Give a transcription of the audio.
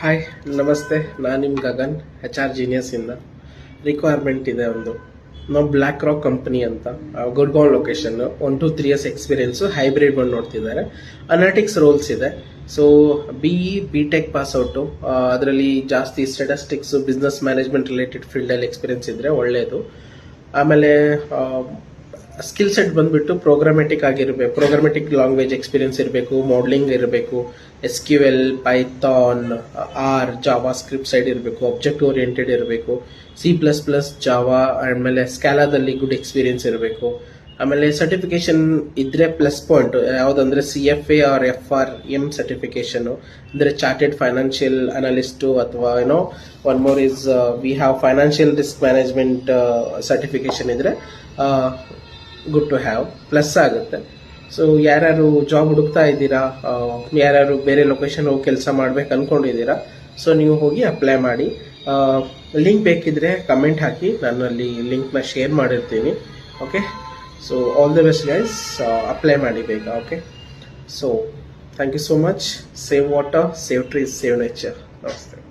Hi ನಮಸ್ತೆ, ನಾನು ನಿಮ್ಮ ಗಗನ್ HR ಜೀನಿಯಸ್ ಇಂದ. ರಿಕ್ವೈರ್ಮೆಂಟ್ ಇದೆ ಒಂದು. ನಾವು ಬ್ಲ್ಯಾಕ್ ರಾಕ್ ಕಂಪನಿ ಅಂತ, Gurgaon location, 1 to 3 years experience, hybrid ಬಂದು ನೋಡ್ತಿದ್ದಾರೆ. ಅನಾಟಿಕ್ಸ್ ರೋಲ್ಸ್ ಇದೆ. ಸೊ BTech ಪಾಸ್ ಔಟು, ಅದರಲ್ಲಿ ಜಾಸ್ತಿ ಸ್ಟ್ಯಾಟಿಸ್ಟಿಕ್ಸ್, ಬಿಸ್ನೆಸ್ ಮ್ಯಾನೇಜ್ಮೆಂಟ್ ರಿಲೇಟೆಡ್ ಫೀಲ್ಡಲ್ಲಿ ಎಕ್ಸ್ಪೀರಿಯನ್ಸ್ ಇದ್ದರೆ ಒಳ್ಳೆಯದು. ಆಮೇಲೆ ಸ್ಕಿಲ್ ಸೆಟ್ ಬಂದ್ಬಿಟ್ಟು ಪ್ರೋಗ್ರಾಮೆಟಿಕ್ ಆಗಿರಬೇಕು, ಪ್ರೋಗ್ರಾಮೆಟಿಕ್ ಲ್ಯಾಂಗ್ವೇಜ್ ಎಕ್ಸ್ಪೀರಿಯನ್ಸ್ ಇರಬೇಕು, ಮಾಡಲಿಂಗ್ ಇರಬೇಕು, SQL, Python, R, JavaScript side ಇರಬೇಕು, ಆಬ್ಜೆಕ್ಟ್ ಓರಿಯೆಂಟೆಡ್ ಇರಬೇಕು, C++, ಜಾವಾ, ಆಮೇಲೆ ಸ್ಕ್ಯಾಲಾದಲ್ಲಿ ಗುಡ್ ಎಕ್ಸ್ಪೀರಿಯನ್ಸ್ ಇರಬೇಕು. ಆಮೇಲೆ ಸರ್ಟಿಫಿಕೇಶನ್ ಇದ್ರೆ ಪ್ಲಸ್ ಪಾಯಿಂಟ್ ಯಾವುದಂದ್ರೆ CFA ಆರ್ FRM ಸರ್ಟಿಫಿಕೇಶನ್, ಅಂದ್ರೆ ಚಾರ್ಟೆಡ್ ಫೈನಾನ್ಷಿಯಲ್ ಅನಾಲಿಸ್ಟು, ಅಥವಾ one more is we have financial risk management certification ಇದ್ರೆ ಗುಡ್ ಟು ಹ್ಯಾವ್, ಪ್ಲಸ್ ಆಗುತ್ತೆ. ಸೊ ಯಾರ್ಯಾರು ಜಾಬ್ ಹುಡುಕ್ತಾ ಇದ್ದೀರಾ, ಯಾರ್ಯಾರು ಬೇರೆ ಲೊಕೇಶನ್ ಹೋಗಿ ಕೆಲಸ ಮಾಡ್ಬೇಕು ಅನ್ಕೊಂಡಿದ್ದೀರಾ, ಸೊ ನೀವು ಹೋಗಿ ಅಪ್ಲೈ ಮಾಡಿ. ಲಿಂಕ್ ಬೇಕಿದ್ರೆ ಕಮೆಂಟ್ ಹಾಕಿ, ನಾನು ಅಲ್ಲಿ ಲಿಂಕ್ನ ಶೇರ್ ಮಾಡಿರ್ತೀನಿ. Okay, so all the best guys, apply ಮಾಡಿ ಬೇಗ. Okay, so thank you so much. Save water, save trees, save nature. ನಮಸ್ತೆ.